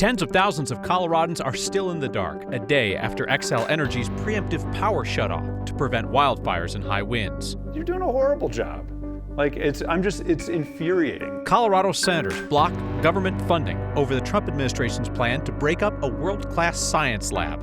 Tens of thousands of Coloradans are still in the dark a day after Xcel Energy's preemptive power shutoff to prevent wildfires and high winds. You're doing a horrible job. It's infuriating. Colorado senators blocked government funding over the Trump administration's plan to break up a world-class science lab.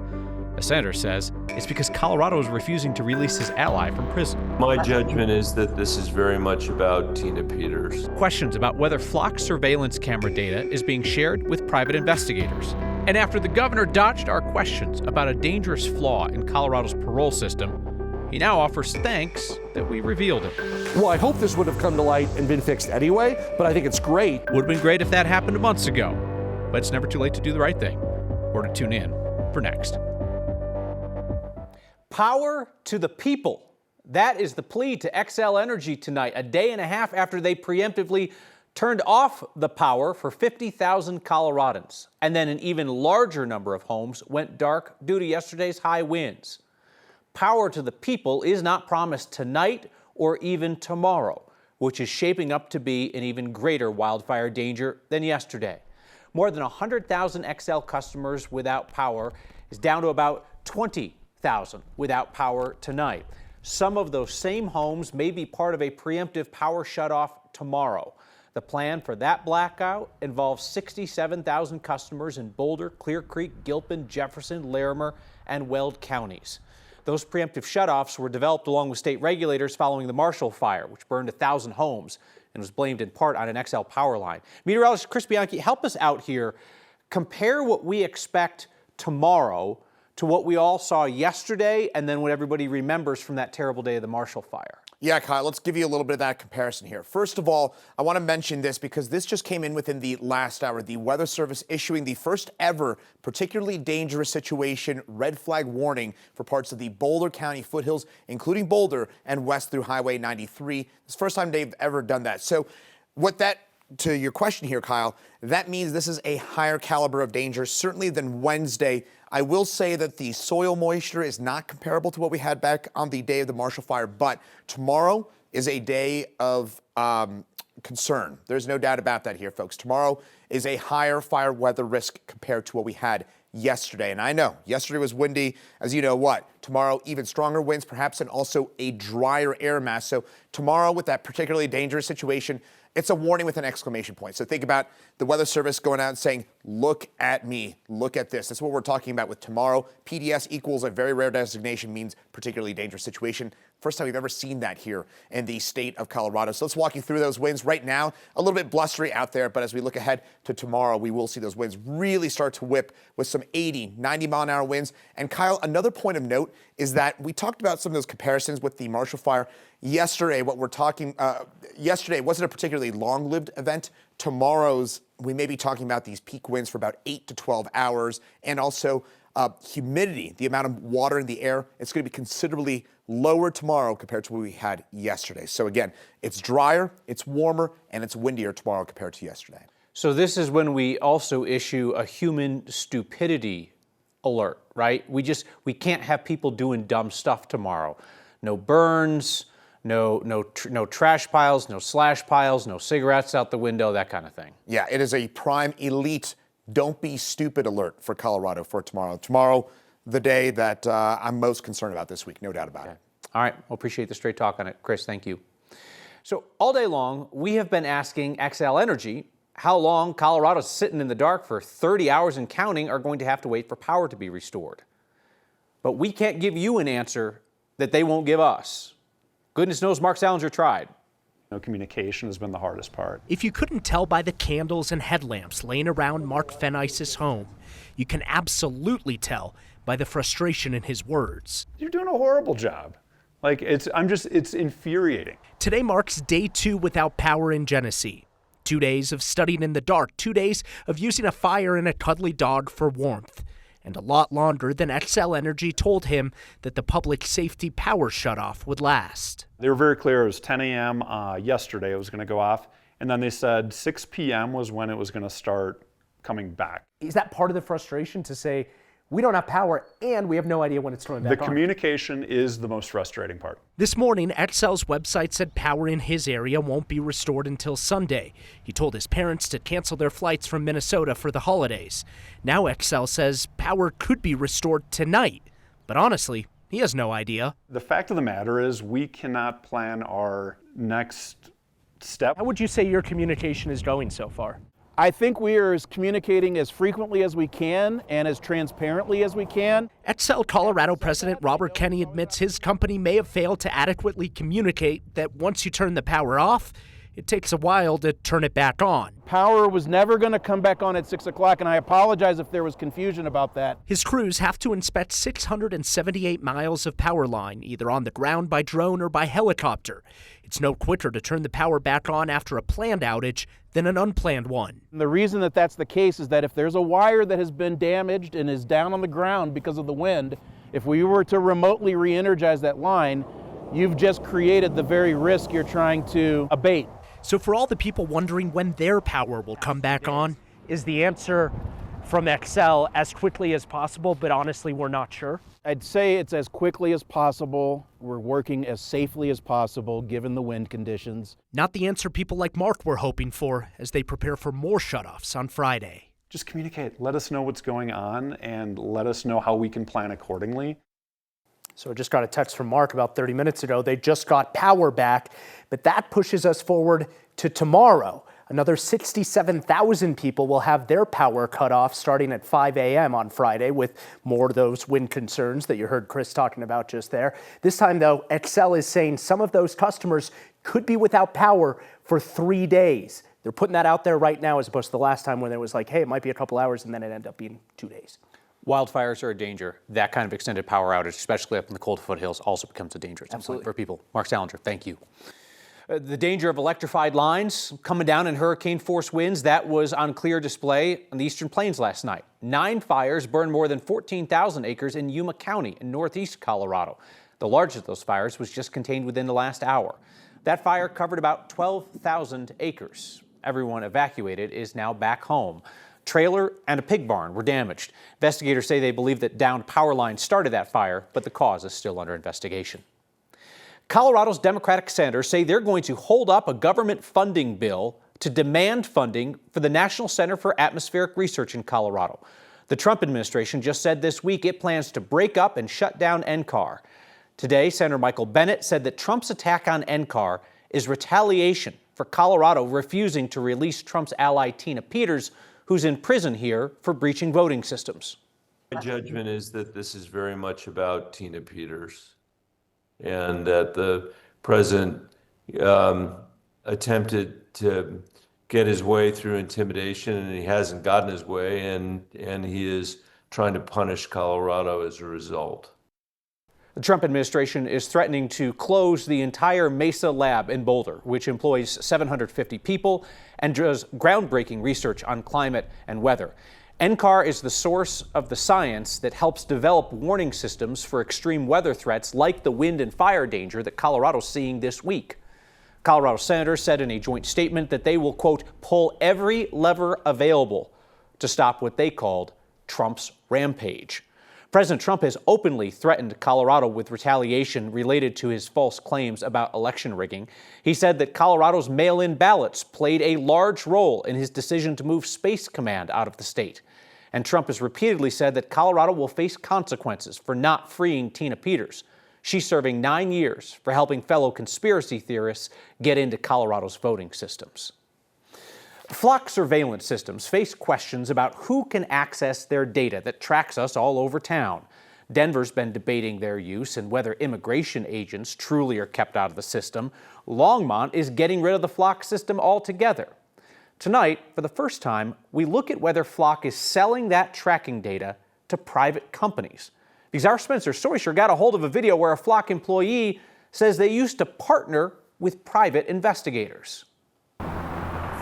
A senator says it's because Colorado is refusing to release his ally from prison. My judgment is that this is very much about Tina Peters. Questions about whether flock surveillance camera data is being shared with private investigators. And after the governor dodged our questions about a dangerous flaw in Colorado's parole system, he now offers thanks that we revealed it. Well, I hope this would have come to light and been fixed anyway, but I think it's great. Would have been great if that happened months ago, but it's never too late to do the right thing, or to tune in for next. Power to the people. That is the plea to Xcel Energy tonight, a day and a half after they preemptively turned off the power for 50,000 Coloradans. And then an even larger number of homes went dark due to yesterday's high winds. Power to the people is not promised tonight or even tomorrow, which is shaping up to be an even greater wildfire danger than yesterday. More than 100,000 Xcel customers without power is down to about 20,000 without power tonight. Some of those same homes may be part of a preemptive power shutoff tomorrow. The plan for that blackout involves 67,000 customers in Boulder, Clear Creek, Gilpin, Jefferson, Larimer, and Weld counties. Those preemptive shutoffs were developed along with state regulators following the Parole fire, which burned 1,000 homes and was blamed in part on an Xcel power line. Meteorologist Chris Bianchi, help us out here. Compare what we expect tomorrow to what we all saw yesterday and then what everybody remembers from that terrible day of the Parole fire. Yeah, Kyle, let's give you a little bit of that comparison here. First of all, I want to mention this because this just came in within the last hour. The Weather Service issuing the first ever particularly dangerous situation red flag warning for parts of the Boulder County foothills, including Boulder and west through Highway 93. It's the first time they've ever done that. So to your question here, Kyle, that means this is a higher caliber of danger, certainly than Wednesday. I will say that the soil moisture is not comparable to what we had back on the day of the Parole fire, but tomorrow is a day of concern. There's no doubt about that here, folks. Tomorrow is a higher fire weather risk compared to what we had yesterday. And I know yesterday was windy, as you know what. Tomorrow, even stronger winds, perhaps, and also a drier air mass. So tomorrow, with that particularly dangerous situation, it's a warning with an exclamation point. So think about the Weather Service going out and saying, look at me, look at this. That's what we're talking about with tomorrow. PDS equals a very rare designation, means particularly dangerous situation. First time we've ever seen that here in the state of Colorado. So let's walk you through those winds. Right now, a little bit blustery out there, but as we look ahead to tomorrow, we will see those winds really start to whip with some 80, 90-mile-an-hour winds. And Kyle, another point of note is that we talked about some of those comparisons with the Parole fire. Yesterday, yesterday wasn't a particularly long-lived event. Tomorrow's, we may be talking about these peak winds for about 8 to 12 hours, and also humidity, the amount of water in the air, it's going to be considerably lower tomorrow compared to what we had yesterday. So again, it's drier, it's warmer, and it's windier tomorrow compared to yesterday. So this is when we also issue a human stupidity alert, right? We can't have people doing dumb stuff tomorrow. No burns, no trash piles, no slash piles, no cigarettes out the window, that kind of thing. Yeah, it is a prime elite don't be stupid alert for Colorado for tomorrow. Tomorrow, the day that I'm most concerned about this week, no doubt about it. All right, we'll appreciate the straight talk on it. Chris, thank you. So all day long, we have been asking Xcel Energy how long Colorado's sitting in the dark for 30 hours and counting are going to have to wait for power to be restored. But we can't give you an answer that they won't give us. Goodness knows Mark Salinger tried. No, communication has been the hardest part. If you couldn't tell by the candles and headlamps laying around Mark Fenice's home, you can absolutely tell by the frustration in his words. You're doing a horrible job. It's infuriating. Today marks day 2 without power in Genesee. 2 days of studying in the dark, 2 days of using a fire and a cuddly dog for warmth, and a lot longer than Xcel Energy told him that the public safety power shutoff would last. They were very clear. It was 10 a.m. Yesterday it was going to go off, and then they said 6 p.m. was when it was going to start coming back. Is that part of the frustration to say, we don't have power and we have no idea when it's coming back The on. communication is the most frustrating part. This morning, Xcel's website said power in his area won't be restored until Sunday. He told his parents to cancel their flights from Minnesota for the holidays. Now Xcel says power could be restored tonight, but honestly, he has no idea. The fact of the matter is we cannot plan our next step. How would you say your communication is going so far? I think we are communicating as frequently as we can and as transparently as we can. Xcel Colorado President Robert Kenney admits his company may have failed to adequately communicate that once you turn the power off, it takes a while to turn it back on. Power was never going to come back on at 6 o'clock, and I apologize if there was confusion about that. His crews have to inspect 678 miles of power line, either on the ground by drone or by helicopter. It's no quicker to turn the power back on after a planned outage than an unplanned one. And the reason that that's the case is that if there's a wire that has been damaged and is down on the ground because of the wind, if we were to remotely re-energize that line, you've just created the very risk you're trying to abate. So for all the people wondering when their power will come back on, Is the answer from Xcel as quickly as possible, but honestly, we're not sure? I'd say it's as quickly as possible. We're working as safely as possible given the wind conditions. not the answer people like Mark were hoping for as they prepare for more shutoffs on Friday. Just communicate. Let us know what's going on and let us know how we can plan accordingly. So I just got a text from Mark about 30 minutes ago. They just got power back, but that pushes us forward to tomorrow. Another 67,000 people will have their power cut off starting at 5 a.m. on Friday, with more of those wind concerns that you heard Chris talking about just there. This time, though, Xcel is saying some of those customers could be without power for 3 days. They're putting that out there right now as opposed to the last time when there was like, hey, it might be a couple hours, and then it ended up being 2 days. Wildfires are a danger. That kind of extended power outage, especially up in the cold foothills, also becomes a danger at some point for people. Mark Salinger, thank you. The danger of electrified lines coming down in hurricane-force winds, that was on clear display on the Eastern Plains last night. 9 fires burned more than 14,000 acres in Yuma County in northeast Colorado. The largest of those fires was just contained within the last hour. That fire covered about 12,000 acres. Everyone evacuated is now back home. Trailer and a pig barn were damaged. Investigators say they believe that downed power lines started that fire, but the cause is still under investigation. Colorado's Democratic senators say they're going to hold up a government funding bill to demand funding for the National Center for Atmospheric Research in Colorado. The Trump administration just said this week it plans to break up and shut down NCAR. Today, Senator Michael Bennet said that Trump's attack on NCAR is retaliation for Colorado refusing to release Trump's ally Tina Peters, who's in prison here for breaching voting systems. My judgment is that this is very much about Tina Peters, and that the president attempted to get his way through intimidation, and he hasn't gotten his way, and he is trying to punish Colorado as a result. The Trump administration is threatening to close the entire Mesa lab in Boulder, which employs 750 people and does groundbreaking research on climate and weather. NCAR is the source of the science that helps develop warning systems for extreme weather threats like the wind and fire danger that Colorado's seeing this week. Colorado senators said in a joint statement that they will, quote, pull every lever available to stop what they called Trump's rampage. President Trump has openly threatened Colorado with retaliation related to his false claims about election rigging. He said that Colorado's mail-in ballots played a large role in his decision to move Space Command out of the state. And Trump has repeatedly said that Colorado will face consequences for not freeing Tina Peters. She's serving 9 years for helping fellow conspiracy theorists get into Colorado's voting systems. Flock surveillance systems face questions about who can access their data that tracks us all over town. Denver's been debating their use and whether immigration agents truly are kept out of the system. Longmont is getting rid of the Flock system altogether. Tonight, for the first time, we look at whether Flock is selling that tracking data to private companies. Because our Spencer Soysher got a hold of a video where a Flock employee says they used to partner with private investigators.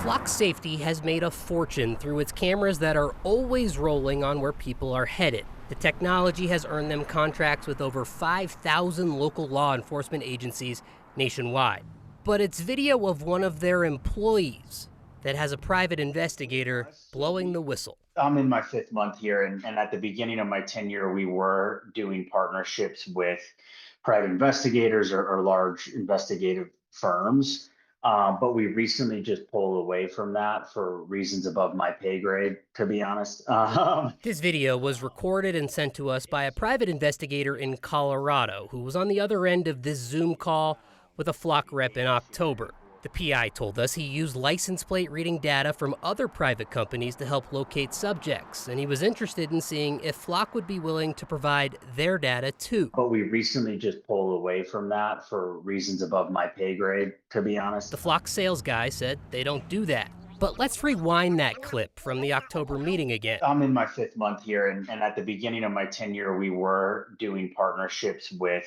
Flock Safety has made a fortune through its cameras that are always rolling on where people are headed. The technology has earned them contracts with over 5,000 local law enforcement agencies nationwide. But it's video of one of their employees that has a private investigator blowing the whistle. I'm in my 5th month here, and at the beginning of my tenure, we were doing partnerships with private investigators or large investigative firms. But we recently just pulled away from that for reasons above my pay grade, to be honest. This video was recorded and sent to us by a private investigator in Colorado who was on the other end of this Zoom call with a Flock rep in October. The PI told us he used license plate reading data from other private companies to help locate subjects, and he was interested in seeing if Flock would be willing to provide their data too. But we recently just pulled away from that for reasons above my pay grade, to be honest. The Flock sales guy said they don't do that. But let's rewind that clip from the October meeting again. I'm in my 5th month here, and at the beginning of my tenure, we were doing partnerships with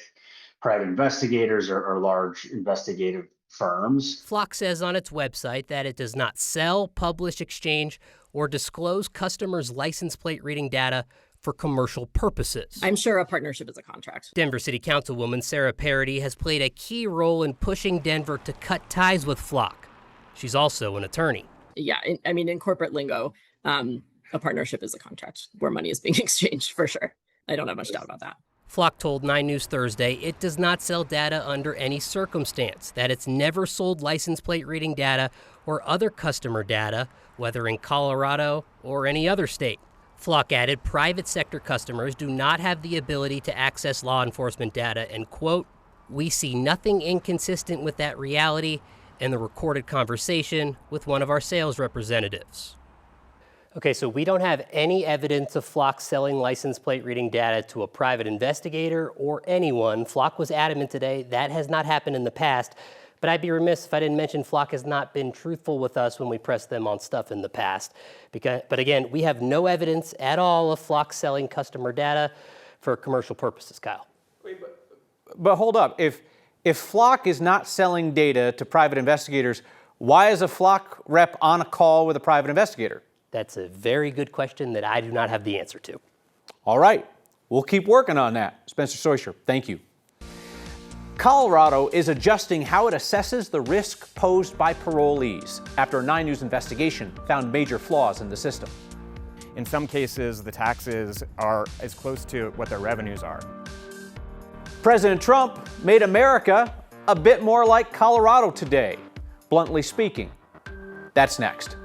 private investigators or large investigative firms. Flock says on its website that it does not sell, publish, exchange, or disclose customers' license plate reading data for commercial purposes. I'm sure a partnership is a contract. Denver City Councilwoman Sarah Parody has played a key role in pushing Denver to cut ties with Flock. She's also an attorney. Yeah, in corporate lingo, a partnership is a contract where money is being exchanged, for sure. I don't have much doubt about that. Flock told 9 News Thursday it does not sell data under any circumstance, that it's never sold license plate reading data or other customer data, whether in Colorado or any other state. Flock added private sector customers do not have the ability to access law enforcement data, and quote, "We see nothing inconsistent with that reality in the recorded conversation with one of our sales representatives." Okay, so we don't have any evidence of Flock selling license plate reading data to a private investigator or anyone. Flock was adamant today that has not happened in the past, but I'd be remiss if I didn't mention Flock has not been truthful with us when we pressed them on stuff in the past. But again, we have no evidence at all of Flock selling customer data for commercial purposes, Kyle. But hold up, if Flock is not selling data to private investigators, why is a Flock rep on a call with a private investigator? That's a very good question that I do not have the answer to. All right, we'll keep working on that. Spencer Soysher, thank you. Colorado is adjusting how it assesses the risk posed by parolees after a 9 News investigation found major flaws in the system. In some cases, the taxes are as close to what their revenues are. President Trump made America a bit more like Colorado today, bluntly speaking. That's next.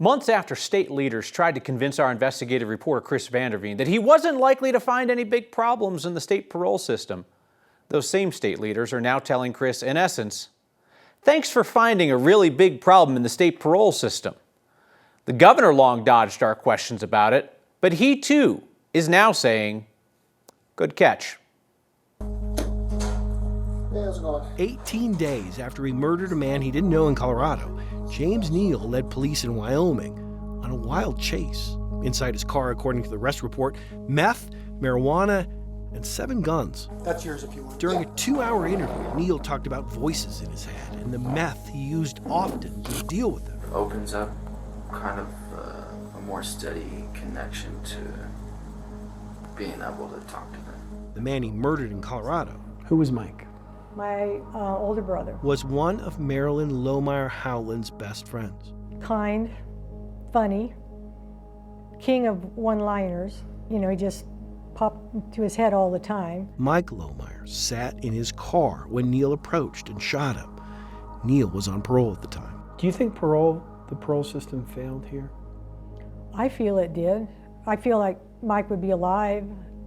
Months after state leaders tried to convince our investigative reporter Chris Vanderveen that he wasn't likely to find any big problems in the state parole system, those same state leaders are now telling Chris, in essence, thanks for finding a really big problem in the state parole system. The governor long dodged our questions about it, but he too is now saying, good catch. 18 days after he murdered a man he didn't know in Colorado, James Neal led police in Wyoming on a wild chase. Inside his car, according to the arrest report, meth, marijuana, and 7 guns. That's yours if you want. During a 2-hour interview, Neal talked about voices in his head and the meth he used often to deal with them. It opens up kind of a more steady connection to being able to talk to them. The man he murdered in Colorado. Who was Mike? My older brother. Was one of Marilyn Lohmeyer Howland's best friends. Kind, funny, king of one-liners. You know, he just popped to his head all the time. Mike Lohmeyer sat in his car when Neal approached and shot him. Neal was on parole at the time. Do you think the parole system failed here? I feel it did. I feel like Mike would be alive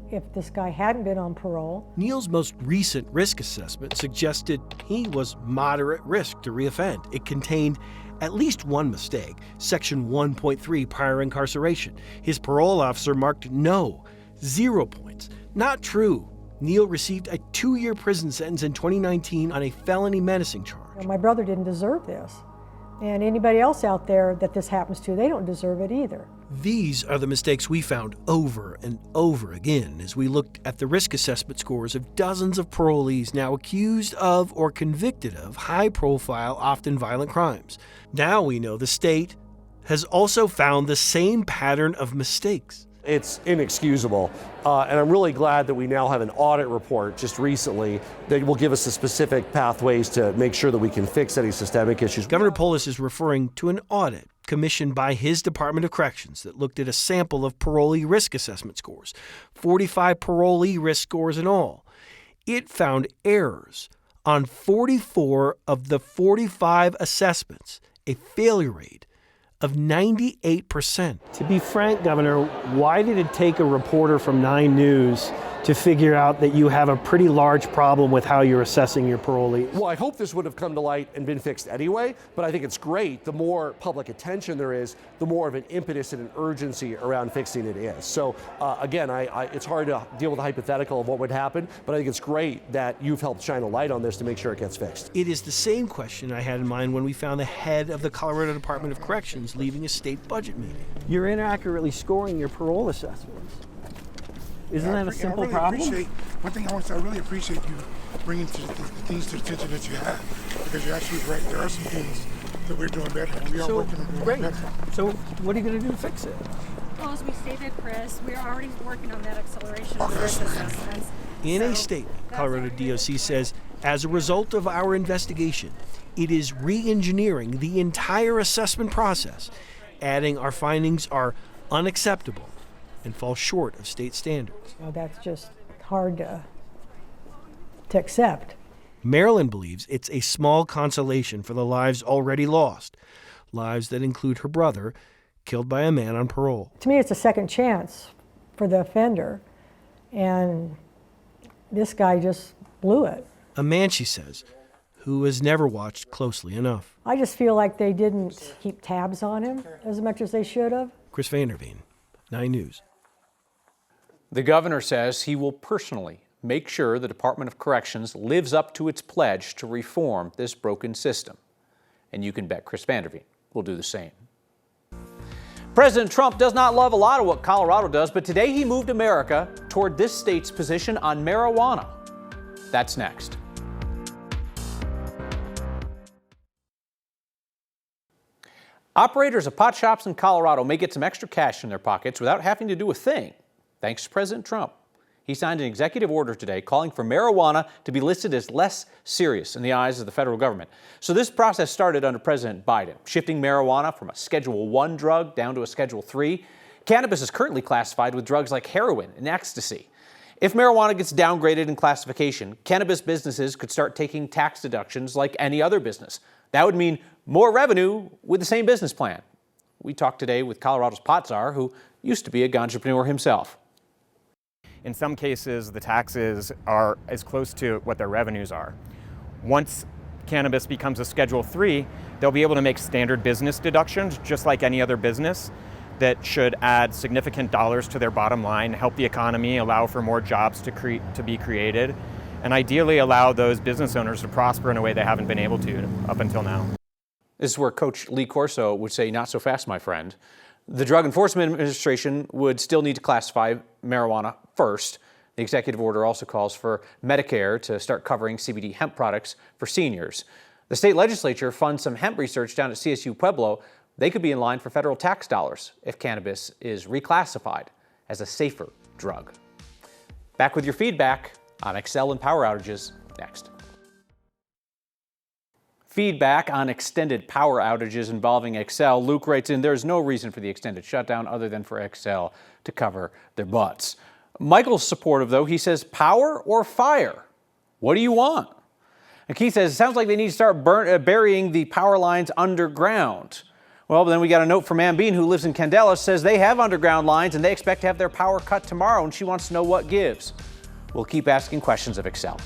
if this guy hadn't been on parole. Neal's most recent risk assessment suggested he was moderate risk to reoffend. It contained at least one mistake, Section 1.3, prior incarceration. His parole officer marked no, 0 points. Not true. Neal received a 2-year prison sentence in 2019 on a felony menacing charge. My brother didn't deserve this. And anybody else out there that this happens to, they don't deserve it either. These are the mistakes we found over and over again as we looked at the risk assessment scores of dozens of parolees now accused of or convicted of high-profile, often violent crimes. Now we know the state has also found the same pattern of mistakes. It's inexcusable, and I'm really glad that we now have an audit report just recently that will give us the specific pathways to make sure that we can fix any systemic issues. Governor Polis is referring to an audit commissioned by his Department of Corrections that looked at a sample of parolee risk assessment scores, 45 parolee risk scores in all. It found errors on 44 of the 45 assessments, a failure rate of 98%. To be frank, Governor, why did it take a reporter from 9 News to figure out that you have a pretty large problem with how you're assessing your parolees? Well, I hope this would have come to light and been fixed anyway, but I think it's great. The more public attention there is, the more of an impetus and an urgency around fixing it is. So again, it's hard to deal with the hypothetical of what would happen, but I think it's great that you've helped shine a light on this to make sure it gets fixed. It is the same question I had in mind when we found the head of the Colorado Department of Corrections leaving a state budget meeting. You're inaccurately scoring your parole assessments. Isn't that a simple problem? One thing I really appreciate you bringing the things to the attention that you have, because you're actually right. There are some things that we're doing better, and we are working on doing better. So what are you going to do to fix it? Well, as we stated, Chris, we're already working on that acceleration of risk assessments. In a statement, Colorado DOC says, as a result of our investigation, it is re-engineering the entire assessment process, adding our findings are unacceptable and fall short of state standards. Well, that's just hard to accept. Marilyn believes it's a small consolation for the lives already lost, lives that include her brother, killed by a man on parole. To me, it's a second chance for the offender, and this guy just blew it. A man, she says, who has never watched closely enough. I just feel like they didn't keep tabs on him as much as they should have. Chris Vanderveen, 9 News. The governor says he will personally make sure the Department of Corrections lives up to its pledge to reform this broken system. And you can bet Chris Vanderveen will do the same. President Trump does not love a lot of what Colorado does, but today he moved America toward this state's position on marijuana. That's next. Operators of pot shops in Colorado may get some extra cash in their pockets without having to do a thing, thanks to President Trump. He signed an executive order today calling for marijuana to be listed as less serious in the eyes of the federal government. So this process started under President Biden, shifting marijuana from a Schedule I drug down to a Schedule III. Cannabis is currently classified with drugs like heroin and ecstasy. If marijuana gets downgraded in classification, cannabis businesses could start taking tax deductions like any other business. That would mean more revenue with the same business plan. We talked today with Colorado's pot czar, who used to be a ganjapreneur himself. In some cases, the taxes are as close to what their revenues are. Once cannabis becomes a Schedule III, they'll be able to make standard business deductions, just like any other business, that should add significant dollars to their bottom line, help the economy, allow for more jobs to be created, and ideally allow those business owners to prosper in a way they haven't been able to up until now. This is where Coach Lee Corso would say, not so fast, my friend. The Drug Enforcement Administration would still need to classify marijuana first. The executive order also calls for Medicare to start covering CBD hemp products for seniors. The state legislature funds some hemp research down at CSU Pueblo. They could be in line for federal tax dollars if cannabis is reclassified as a safer drug. Back with your feedback on Xcel and power outages next. Feedback on extended power outages involving Xcel. Luke writes in, there's no reason for the extended shutdown other than for Xcel to cover their butts. Michael's supportive, though. He says, power or fire? What do you want? And Keith says, it sounds like they need to start burying the power lines underground. Well, then we got a note from Ann Bean, who lives in Candela, says they have underground lines and they expect to have their power cut tomorrow, and she wants to know what gives. We'll keep asking questions of Xcel.